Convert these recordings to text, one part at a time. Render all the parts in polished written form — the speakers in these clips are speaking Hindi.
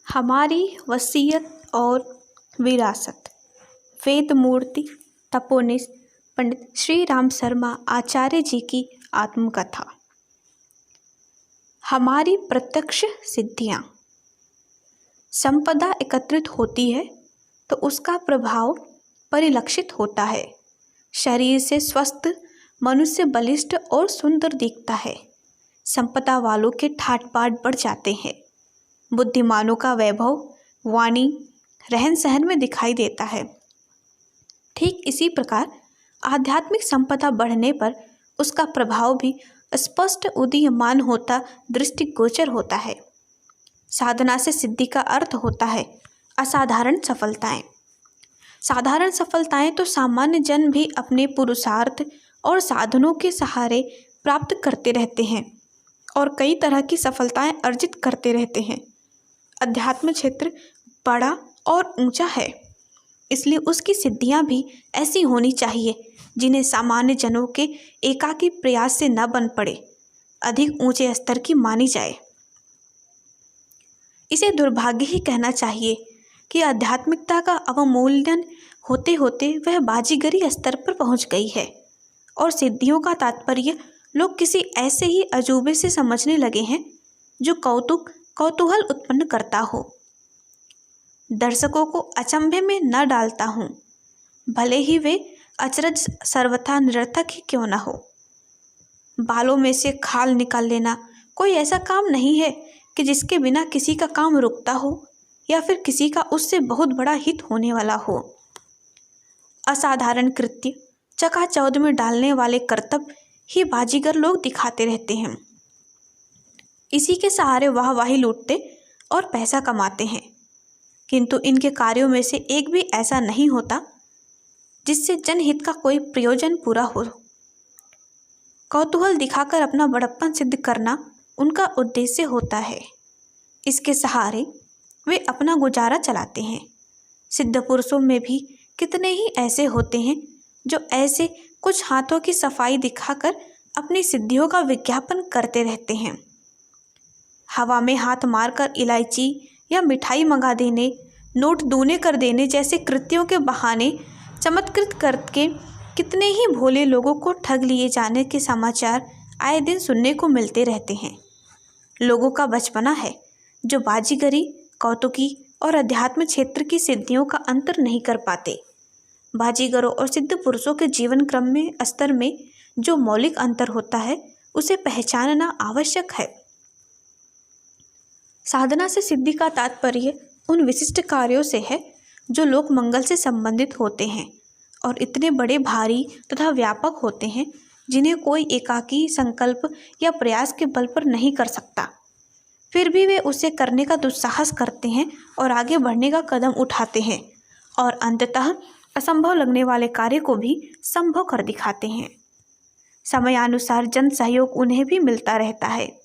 हमारी वसीयत और विरासत। वेदमूर्ति तपोनिष्ठ पंडित श्री राम शर्मा आचार्य जी की आत्मकथा। हमारी प्रत्यक्ष सिद्धियाँ। संपदा एकत्रित होती है तो उसका प्रभाव परिलक्षित होता है। शरीर से स्वस्थ मनुष्य बलिष्ठ और सुंदर दिखता है। संपदा वालों के ठाट बाट बढ़ जाते हैं। बुद्धिमानों का वैभव वाणी रहन सहन में दिखाई देता है। ठीक इसी प्रकार आध्यात्मिक संपदा बढ़ने पर उसका प्रभाव भी स्पष्ट उदीयमान होता दृष्टिगोचर होता है। साधना से सिद्धि का अर्थ होता है असाधारण सफलताएं। साधारण सफलताएं तो सामान्य जन भी अपने पुरुषार्थ और साधनों के सहारे प्राप्त करते रहते हैं और कई तरह की सफलताएं अर्जित करते रहते हैं। अध्यात्म क्षेत्र बड़ा और ऊंचा है, इसलिए उसकी सिद्धियां भी ऐसी होनी चाहिए जिन्हें सामान्य जनों के एकाकी प्रयास से न बन पड़े, अधिक ऊंचे स्तर की मानी जाए। इसे दुर्भाग्य ही कहना चाहिए कि आध्यात्मिकता का अवमूल्यन होते होते वह बाजीगरी स्तर पर पहुंच गई है और सिद्धियों का तात्पर्य लोग किसी ऐसे ही अजूबे से समझने लगे हैं जो कौतूहल उत्पन्न करता हो, दर्शकों को अचंभे में न डालता हूँ, भले ही वे अचरज सर्वथा निरर्थक ही क्यों न हो। बालों में से खाल निकाल लेना कोई ऐसा काम नहीं है कि जिसके बिना किसी का काम रुकता हो या फिर किसी का उससे बहुत बड़ा हित होने वाला हो। असाधारण कृत्य चकाचौंध में डालने वाले करतब ही बाजीगर लोग दिखाते रहते हैं। इसी के सहारे वाहवाही लूटते और पैसा कमाते हैं, किंतु इनके कार्यों में से एक भी ऐसा नहीं होता जिससे जनहित का कोई प्रयोजन पूरा हो। कौतूहल दिखाकर अपना बड़प्पन सिद्ध करना उनका उद्देश्य होता है। इसके सहारे वे अपना गुजारा चलाते हैं। सिद्ध पुरुषों में भी कितने ही ऐसे होते हैं जो ऐसे कुछ हाथों की सफाई दिखाकर अपनी सिद्धियों का विज्ञापन करते रहते हैं। हवा में हाथ मारकर इलायची या मिठाई मंगा देने, नोट दूने कर देने जैसे कृत्यों के बहाने चमत्कृत करके कितने ही भोले लोगों को ठग लिए जाने के समाचार आए दिन सुनने को मिलते रहते हैं। लोगों का बचपना है जो बाजीगरी, कौतुकी और अध्यात्म क्षेत्र की सिद्धियों का अंतर नहीं कर पाते। बाजीगरों और सिद्ध पुरुषों के जीवन क्रम में स्तर में जो मौलिक अंतर होता है उसे पहचानना आवश्यक है। साधना से सिद्धि का तात्पर्य उन विशिष्ट कार्यों से है जो लोक मंगल से संबंधित होते हैं और इतने बड़े, भारी तथा व्यापक होते हैं जिन्हें कोई एकाकी संकल्प या प्रयास के बल पर नहीं कर सकता। फिर भी वे उसे करने का दुस्साहस करते हैं और आगे बढ़ने का कदम उठाते हैं और अंततः असंभव लगने वाले कार्य को भी संभव कर दिखाते हैं। समयानुसार जन सहयोग उन्हें भी मिलता रहता है।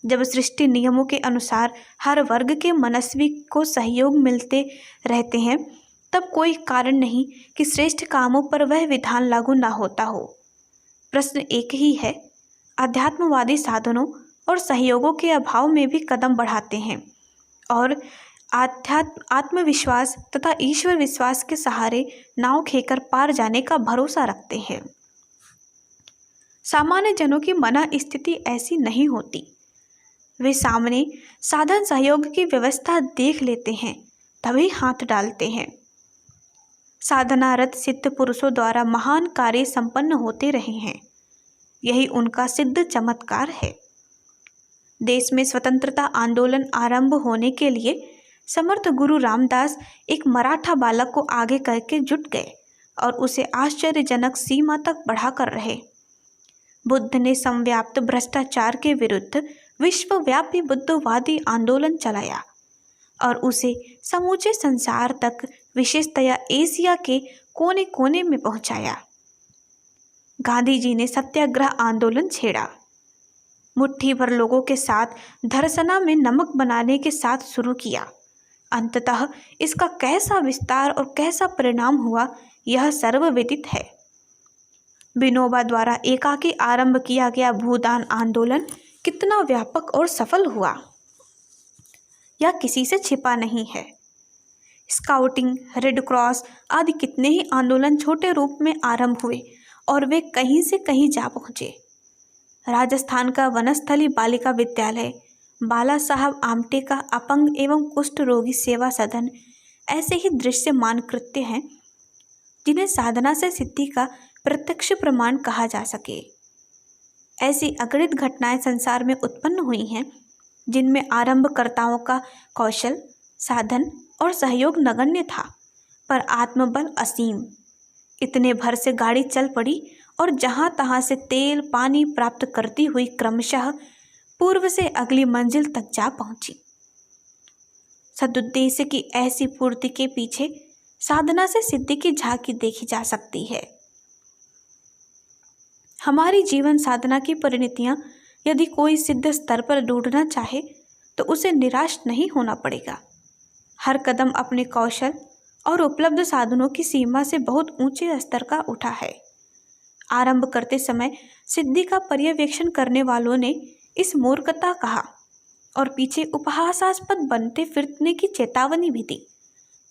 जब सृष्टि नियमों के अनुसार हर वर्ग के मनस्वी को सहयोग मिलते रहते हैं, तब कोई कारण नहीं कि श्रेष्ठ कामों पर वह विधान लागू न होता हो। प्रश्न एक ही है, अध्यात्मवादी साधनों और सहयोगों के अभाव में भी कदम बढ़ाते हैं और आत्मविश्वास तथा ईश्वर विश्वास के सहारे नाव खेकर पार जाने का भरोसा रखते हैं। सामान्य जनों की मना स्थिति ऐसी नहीं होती। वे सामने साधन सहयोग की व्यवस्था देख लेते हैं, तभी हाथ डालते हैं। साधनारत सिद्ध पुरुषों द्वारा महान कार्य संपन्न होते रहे हैं। यही उनका सिद्ध चमत्कार है। देश में स्वतंत्रता आंदोलन आरंभ होने के लिए समर्थ गुरु रामदास एक मराठा बालक को आगे करके जुट गए और उसे आश्चर्यजनक सीमा तक बढ़ा कर रहे। बुद्ध ने समव्याप्त भ्रष्टाचार के विरुद्ध विश्वव्यापी बुद्धवादी आंदोलन चलाया और उसे समूचे संसार तक, विशेषतया एशिया के कोने कोने में पहुंचाया। गांधी जी ने सत्याग्रह आंदोलन छेड़ा। मुट्ठी भर लोगों के साथ धरसना में नमक बनाने के साथ शुरू किया। अंततः इसका कैसा विस्तार और कैसा परिणाम हुआ, यह सर्वविदित है। विनोबा द्वारा एकाकी आरंभ किया गया भूदान आंदोलन कितना व्यापक और सफल हुआ, या किसी से छिपा नहीं है। स्काउटिंग, रेड क्रॉस आदि कितने ही आंदोलन छोटे रूप में आरंभ हुए और वे कहीं से कहीं जा पहुँचे। राजस्थान का वनस्थली बालिका विद्यालय, बाला साहब आमटे का अपंग एवं कुष्ठ रोगी सेवा सदन ऐसे ही दृश्यमान कृत्य हैं जिन्हें साधना से सिद्धि का प्रत्यक्ष प्रमाण कहा जा सके। ऐसी अगणित घटनाएं संसार में उत्पन्न हुई हैं जिनमें आरंभकर्ताओं का कौशल, साधन और सहयोग नगण्य था, पर आत्मबल असीम। इतने भर से गाड़ी चल पड़ी और जहां तहां से तेल पानी प्राप्त करती हुई क्रमशः पूर्व से अगली मंजिल तक जा पहुंची। सदुद्देश्य की ऐसी पूर्ति के पीछे साधना से सिद्धि की झांकी देखी जा सकती है। हमारी जीवन साधना की परिणतियां यदि कोई सिद्ध स्तर पर ढूंढना चाहे तो उसे निराश नहीं होना पड़ेगा। हर कदम अपने कौशल और उपलब्ध साधनों की सीमा से बहुत ऊंचे स्तर का उठा है। आरंभ करते समय सिद्धि का पर्यवेक्षण करने वालों ने इस मूर्खता कहा और पीछे उपहासास्पद बनते फिरने की चेतावनी भी दी,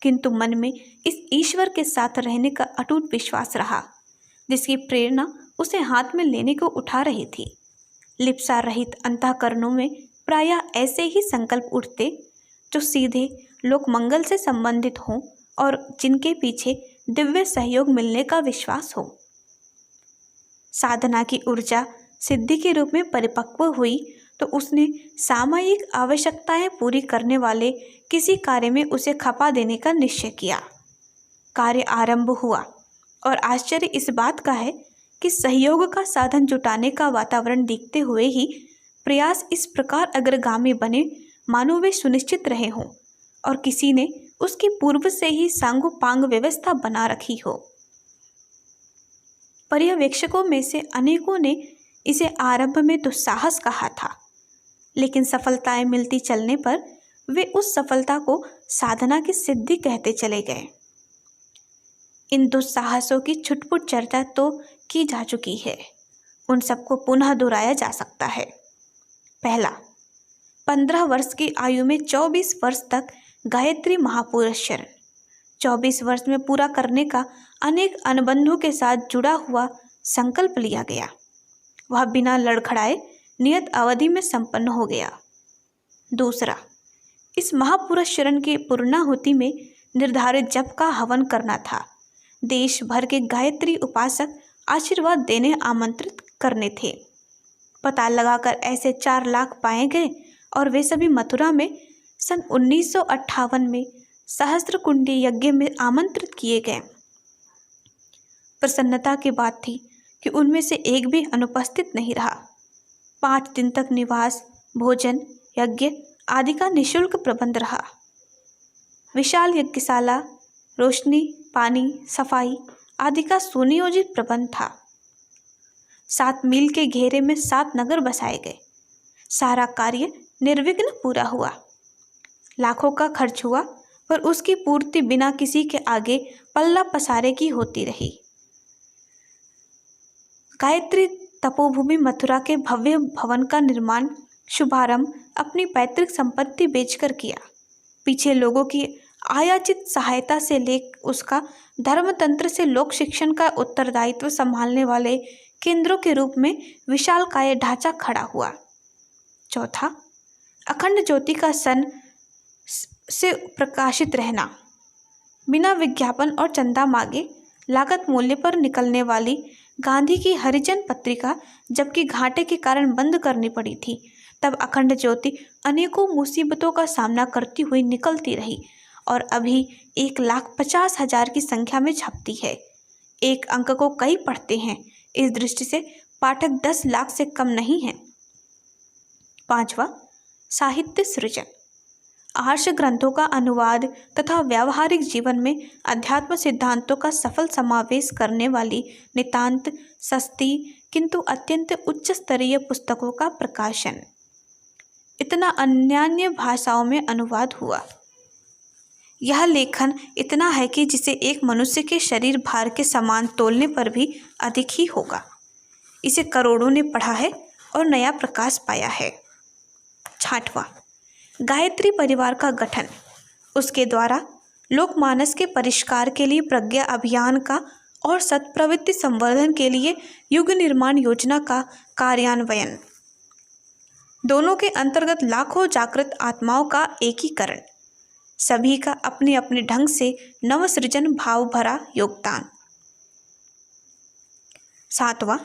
किंतु मन में इस ईश्वर के साथ रहने का अटूट विश्वास रहा जिसकी प्रेरणा उसे हाथ में लेने को उठा रही थी। लिप्सा रहित अंतःकरणों में प्रायः ऐसे ही संकल्प उठते जो सीधे लोक मंगल से संबंधित हों और जिनके पीछे दिव्य सहयोग मिलने का विश्वास हो। साधना की ऊर्जा सिद्धि के रूप में परिपक्व हुई तो उसने सामयिक आवश्यकताएं पूरी करने वाले किसी कार्य में उसे खपा देने का निश्चय किया। कार्य आरंभ हुआ और आश्चर्य इस बात का है कि सहयोग का साधन जुटाने का वातावरण दिखते हुए ही प्रयास इस प्रकार अग्रगामी बने मानो वे सुनिश्चित रहे हों और किसी ने उसकी पूर्व से ही सांगोपांग व्यवस्था बना रखी हो। पर्यवेक्षकों में से अनेकों ने इसे आरंभ में दुस्साहस कहा था, लेकिन सफलताएं मिलती चलने पर वे उस सफलता को साधना की सिद्धि कहते चले गए। इन दुस्साहसों की छुटपुट चर्चा तो की जा चुकी है, उन सबको पुनः दोहराया जा सकता है। पहला, 15 वर्ष की आयु में 24 वर्ष तक गायत्री महापुरुषरण 24 वर्ष में पूरा करने का अनेक अनुबंधों के साथ जुड़ा हुआ संकल्प लिया गया। वह बिना लड़खड़ाए नियत अवधि में संपन्न हो गया। दूसरा, इस महापुरुषरण की पूर्णाहुति में निर्धारित जप का हवन करना था। देश भर के गायत्री उपासक आशीर्वाद देने आमंत्रित करने थे। पता लगाकर ऐसे 4 लाख पाए गए और वे सभी मथुरा में सन 1958 में सहस्त्रकुंडी यज्ञ में आमंत्रित किए गए। प्रसन्नता की बात थी कि उनमें से एक भी अनुपस्थित नहीं रहा। 5 दिन तक निवास, भोजन, यज्ञ आदि का निःशुल्क प्रबंध रहा। विशाल यज्ञशाला, रोशनी, पानी, सफाई आदि का सुनियोजित प्रबंध था। 7 मील के घेरे में 7 नगर बसाए गए। सारा कार्य निर्विघ्न पूरा हुआ। लाखों का खर्च हुआ पर उसकी पूर्ति बिना किसी के आगे पल्ला पसारे की होती रही। गायत्री तपोभूमि मथुरा के भव्य भवन का निर्माण शुभारंभ अपनी पैतृक संपत्ति बेचकर किया। पीछे लोगों की आयाचित सहायता से लेकर उसका धर्मतंत्र से लोक शिक्षण का उत्तरदायित्व संभालने वाले केंद्रों के रूप में विशालकाय ढांचा खड़ा हुआ। चौथा, अखंड ज्योति का सन से प्रकाशित रहना। बिना विज्ञापन और चंदा मांगे लागत मूल्य पर निकलने वाली गांधी की हरिजन पत्रिका जबकि घाटे के कारण बंद करनी पड़ी थी, तब अखंड ज्योति अनेकों मुसीबतों का सामना करती हुई निकलती रही और अभी 1,50,000 की संख्या में छपती है। एक अंक को कई पढ़ते हैं, इस दृष्टि से पाठक 10 लाख से कम नहीं है। 5वां, साहित्य सृजन। आर्ष ग्रंथों का अनुवाद तथा व्यावहारिक जीवन में अध्यात्म सिद्धांतों का सफल समावेश करने वाली नितांत सस्ती किंतु अत्यंत उच्च स्तरीय पुस्तकों का प्रकाशन। इतना अन्यान्य भाषाओं में अनुवाद हुआ। यह लेखन इतना है कि जिसे एक मनुष्य के शरीर भार के समान तोलने पर भी अधिक ही होगा। इसे करोड़ों ने पढ़ा है और नया प्रकाश पाया है। 6वां, गायत्री परिवार का गठन, उसके द्वारा लोकमानस के परिष्कार के लिए प्रज्ञा अभियान का और सत्प्रवृत्ति संवर्धन के लिए युग निर्माण योजना का कार्यान्वयन, दोनों के अंतर्गत लाखों जागृत आत्माओं का एकीकरण, सभी का अपने अपने ढंग से नवसृजन भाव भरा योगदान। 7वां,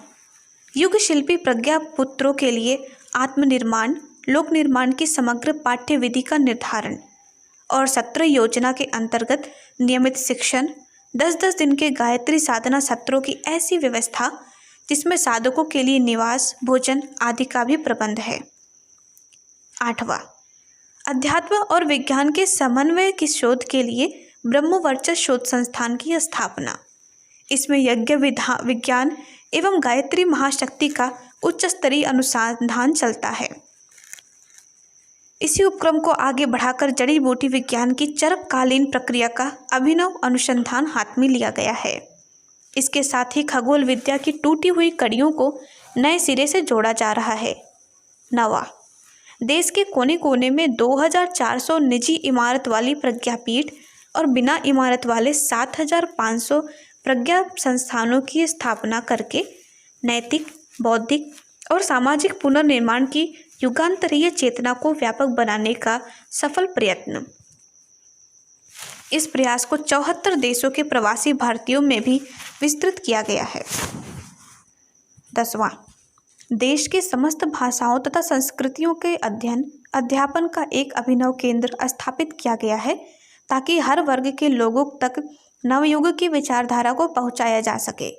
युग शिल्पी प्रज्ञा पुत्रों के लिए आत्मनिर्माण, लोक निर्माण की समग्र पाठ्य विधि का निर्धारण और सत्र योजना के अंतर्गत नियमित शिक्षण, 10-10 दिन के गायत्री साधना सत्रों की ऐसी व्यवस्था जिसमें साधकों के लिए निवास, भोजन आदि का भी प्रबंध है। 8वां, अध्यात्म और विज्ञान के समन्वय की शोध के लिए ब्रह्मवर्चस्व शोध संस्थान की स्थापना। इसमें यज्ञ विज्ञान एवं गायत्री महाशक्ति का उच्च स्तरीय अनुसंधान चलता है। इसी उपक्रम को आगे बढ़ाकर जड़ी बूटी विज्ञान की चरकालीन प्रक्रिया का अभिनव अनुसंधान हाथ में लिया गया है। इसके साथ ही खगोल विद्या की टूटी हुई कड़ियों को नए सिरे से जोड़ा जा रहा है। 9वां, देश के कोने कोने में 2400 निजी इमारत वाली प्रज्ञापीठ और बिना इमारत वाले 7500 प्रज्ञा संस्थानों की स्थापना करके नैतिक, बौद्धिक और सामाजिक पुनर्निर्माण की युगांतरीय चेतना को व्यापक बनाने का सफल प्रयत्न। इस प्रयास को 74 देशों के प्रवासी भारतीयों में भी विस्तृत किया गया है। 10वां, देश के समस्त भाषाओं तथा संस्कृतियों के अध्ययन अध्यापन का एक अभिनव केंद्र स्थापित किया गया है ताकि हर वर्ग के लोगों तक नवयुग की विचारधारा को पहुंचाया जा सके,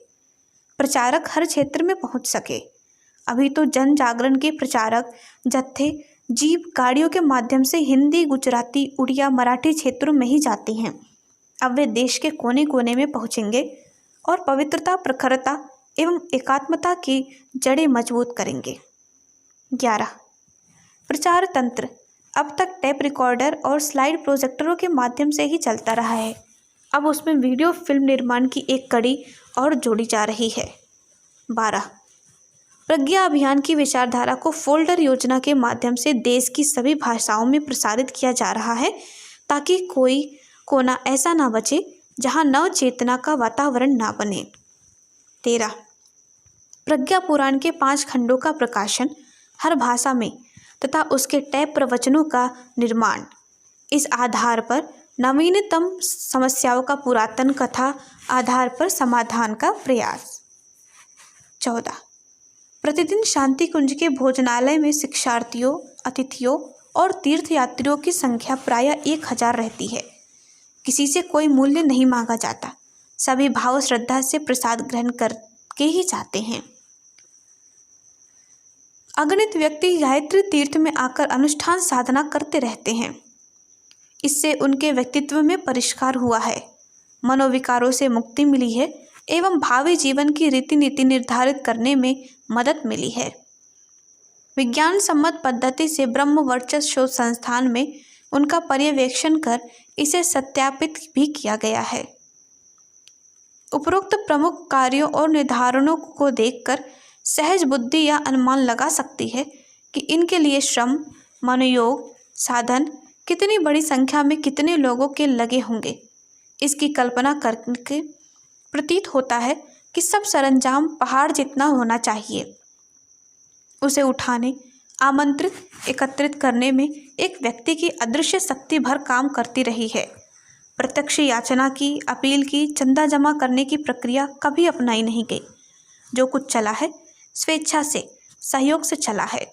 प्रचारक हर क्षेत्र में पहुंच सके। अभी तो जन जागरण के प्रचारक जत्थे जीप गाड़ियों के माध्यम से हिंदी, गुजराती, उड़िया, मराठी क्षेत्रों में ही जाती हैं। अब वे देश के कोने कोने में पहुंचेंगे और पवित्रता, प्रखरता एवं एकात्मता की जड़ें मजबूत करेंगे। 11, प्रचार तंत्र अब तक टेप रिकॉर्डर और स्लाइड प्रोजेक्टरों के माध्यम से ही चलता रहा है। अब उसमें वीडियो फिल्म निर्माण की एक कड़ी और जोड़ी जा रही है। 12, प्रज्ञा अभियान की विचारधारा को फोल्डर योजना के माध्यम से देश की सभी भाषाओं में प्रसारित किया जा रहा है ताकि कोई कोना ऐसा ना बचे जहां नव चेतना का वातावरण ना बने। 13, प्रज्ञा पुराण के 5 खंडों का प्रकाशन हर भाषा में तथा उसके टैप प्रवचनों का निर्माण। इस आधार पर नवीनतम समस्याओं का पुरातन कथा आधार पर समाधान का प्रयास। 14, प्रतिदिन शांति कुंज के भोजनालय में शिक्षार्थियों, अतिथियों और तीर्थयात्रियों की संख्या प्रायः 1000 रहती है। किसी से कोई मूल्य नहीं मांगा जाता, सभी भाव श्रद्धा से प्रसाद ग्रहण करके ही जाते हैं। अगणित व्यक्ति गायत्री तीर्थ में आकर अनुष्ठान साधना करते रहते हैं। इससे उनके व्यक्तित्व में परिष्कार हुआ है, मनोविकारों से मुक्ति मिली है एवं भावी जीवन की रीति नीति निर्धारित करने में मदद मिली है। विज्ञान सम्मत पद्धति से ब्रह्मवर्चस्व शोध संस्थान में उनका पर्यवेक्षण कर इसे सत्यापित भी किया गया है। उपरोक्त प्रमुख कार्यों और निर्धारणों को देखकर सहज बुद्धि या अनुमान लगा सकती है कि इनके लिए श्रम, मनोयोग, साधन कितनी बड़ी संख्या में कितने लोगों के लगे होंगे। इसकी कल्पना करके प्रतीत होता है कि सब सरंजाम पहाड़ जितना होना चाहिए। उसे उठाने, आमंत्रित, एकत्रित करने में एक व्यक्ति की अदृश्य शक्ति भर काम करती रही है। प्रत्यक्ष याचना की, अपील की, चंदा जमा करने की प्रक्रिया कभी अपनाई नहीं गई। जो कुछ चला है स्वेच्छा से, सहयोग से चला है।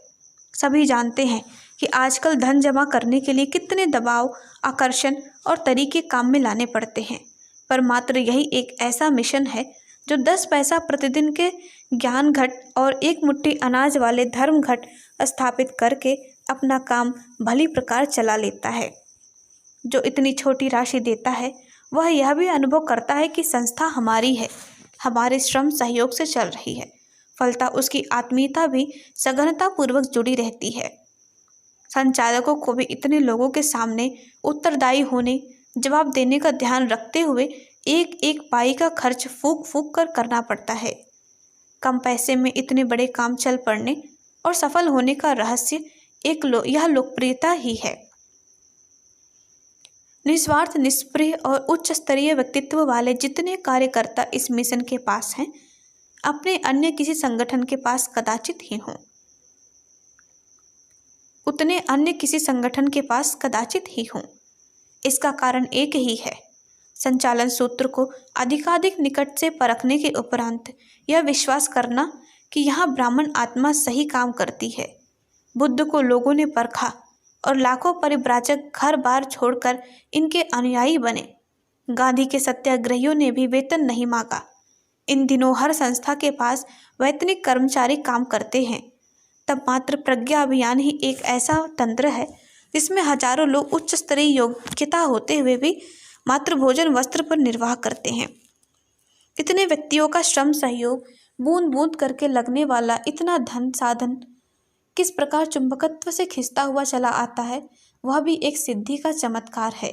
सभी जानते हैं कि आजकल धन जमा करने के लिए कितने दबाव, आकर्षण और तरीके काम में लाने पड़ते हैं, पर मात्र यही एक ऐसा मिशन है जो 10 पैसा प्रतिदिन के ज्ञान घट और 1 मुट्ठी अनाज वाले धर्म घट स्थापित करके अपना काम भली प्रकार चला लेता है। जो इतनी छोटी राशि देता है वह यह भी अनुभव करता है कि संस्था हमारी है, हमारे श्रम सहयोग से चल रही है। फलता उसकी आत्मीयता भी सघनता पूर्वक जुड़ी रहती है। संचालकों को भी इतने लोगों के सामने उत्तरदायी होने, जवाब देने का ध्यान रखते हुए एक एक पाई का खर्च फूक फूक कर करना पड़ता है। कम पैसे में इतने बड़े काम चल पड़ने और सफल होने का रहस्य यह लोकप्रियता ही है। निस्वार्थ, निष्प्रिय और उच्च स्तरीय व्यक्तित्व वाले जितने कार्यकर्ता इस मिशन के पास हैं, अपने अन्य किसी संगठन के पास कदाचित ही हों। उतने अन्य किसी संगठन के पास कदाचित ही हों। इसका कारण एक ही है, संचालन सूत्र को अधिकाधिक निकट से परखने के उपरांत यह विश्वास करना कि यहाँ ब्राह्मण आत्मा सही काम करती है। बुद्ध को लोगों ने परखा और लाखों परिव्राजक घर बार छोड़कर इनके अनुयायी बने। गांधी के सत्याग्रहियों ने भी वेतन नहीं मांगा। इन दिनों हर संस्था के पास वैतनिक कर्मचारी काम करते हैं। तब मात्र प्रज्ञा अभियान ही एक ऐसा तंत्र है जिसमें हजारों लोग उच्च स्तरीय योग्यता होते हुए भी मात्र भोजन वस्त्र पर निर्वाह करते हैं। इतने व्यक्तियों का श्रम सहयोग, बूंद बूंद करके लगने वाला इतना धन साधन किस प्रकार चुंबकत्व से खिंचता हुआ चला आता है, वह भी एक सिद्धि का चमत्कार है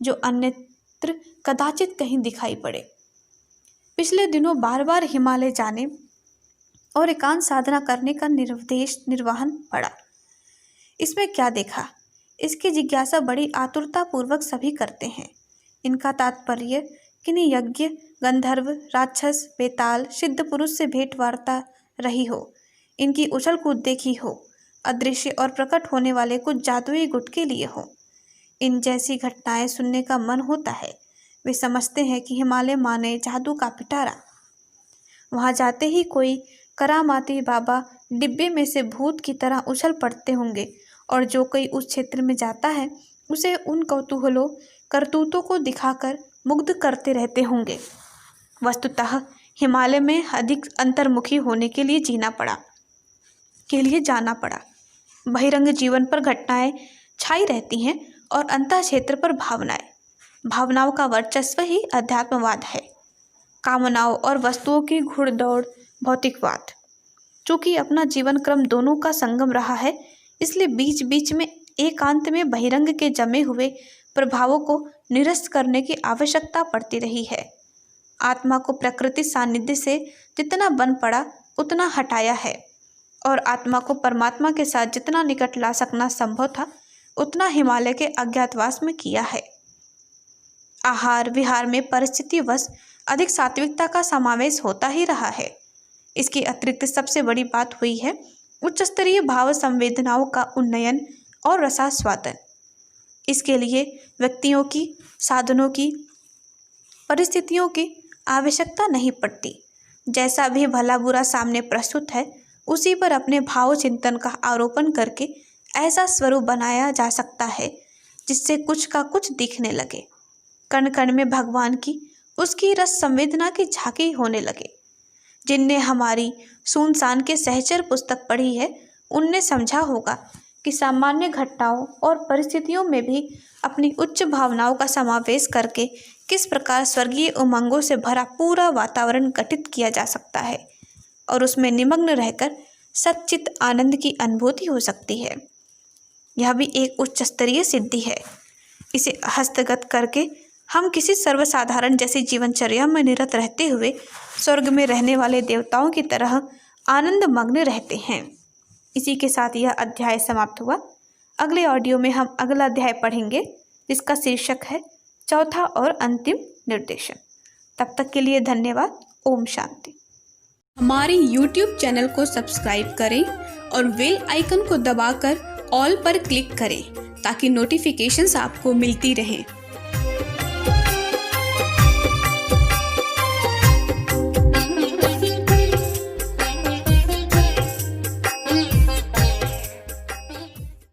जो अन्यत्र कदाचित कहीं दिखाई पड़े। पिछले दिनों बार बार हिमालय जाने और एकांत साधना करने का निर्वाहन पड़ा। इसमें क्या देखा, इसकी जिज्ञासा बड़ी आतुरता पूर्वक सभी करते हैं। इनका तात्पर्य किन्हीं यज्ञ, गंधर्व, राक्षस, बेताल, सिद्ध पुरुष से भेंट वार्ता रही हो, इनकी उछल कूद देखी हो, अदृश्य और प्रकट होने वाले कुछ जादुई गुटके लिए हो, इन जैसी घटनाएं सुनने का मन होता है। वे समझते हैं कि हिमालय माने जादू का पिटारा। वहां जाते ही कोई करामाती बाबा डिब्बे में से भूत की तरह उछल पड़ते होंगे और जो कोई उस क्षेत्र में जाता है उसे उन कौतूहलों करतूतों को दिखाकर मुग्ध करते रहते होंगे। वस्तुतः हिमालय में अधिक अंतर्मुखी होने के लिए जाना पड़ा। बहिरंग जीवन पर घटनाएं छाई रहती हैं और अंतः क्षेत्र पर भावनाओं का वर्चस्व ही अध्यात्मवाद है। कामनाओं और वस्तुओं की घुड़दौड़ भौतिकवाद। चूंकि अपना जीवन क्रम दोनों का संगम रहा है, इसलिए बीच बीच में एकांत में बहिरंग के जमे हुए प्रभावों को निरस्त करने की आवश्यकता पड़ती रही है। आत्मा को प्रकृति सानिध्य से जितना बन पड़ा उतना हटाया है और आत्मा को परमात्मा के साथ जितना निकट ला सकना संभव था उतना हिमालय के अज्ञातवास में किया है। आहार विहार में परिस्थितिवश अधिक सात्विकता का समावेश होता ही रहा है। इसके अतिरिक्त सबसे बड़ी बात हुई है उच्च स्तरीय भाव संवेदनाओं का उन्नयन और रसास्वादन। इसके लिए व्यक्तियों की, साधनों की, परिस्थितियों की आवश्यकता नहीं पड़ती। जैसा भी भला बुरा सामने प्रस्तुत है उसी पर अपने भाव चिंतन का आरोपण करके ऐसा स्वरूप बनाया जा सकता है जिससे कुछ का कुछ दिखने लगे। कण कण में भगवान की, उसकी रस संवेदना की झांकी होने लगे। जिनने हमारी सुनसान के सहचर पुस्तक पढ़ी है उनने समझा होगा कि सामान्य घटनाओं और परिस्थितियों में भी अपनी उच्च भावनाओं का समावेश करके किस प्रकार स्वर्गीय उमंगों से भरा पूरा वातावरण गठित किया जा सकता है और उसमें निमग्न रहकर सच्चित आनंद की अनुभूति हो सकती है। यह भी एक उच्च स्तरीय सिद्धि है। इसे हस्तगत करके हम किसी सर्वसाधारण जैसी जीवनचर्या में निरत रहते हुए स्वर्ग में रहने वाले देवताओं की तरह आनंद मग्न रहते हैं। इसी के साथ यह अध्याय समाप्त हुआ। अगले ऑडियो में हम अगला अध्याय पढ़ेंगे जिसका शीर्षक है चौथा और अंतिम निर्देशन। तब तक के लिए धन्यवाद। ओम शांति। हमारे YouTube चैनल को सब्सक्राइब करें और बेल आइकन को दबाकर ऑल पर क्लिक करें ताकि नोटिफिकेशंस आपको मिलती रहें।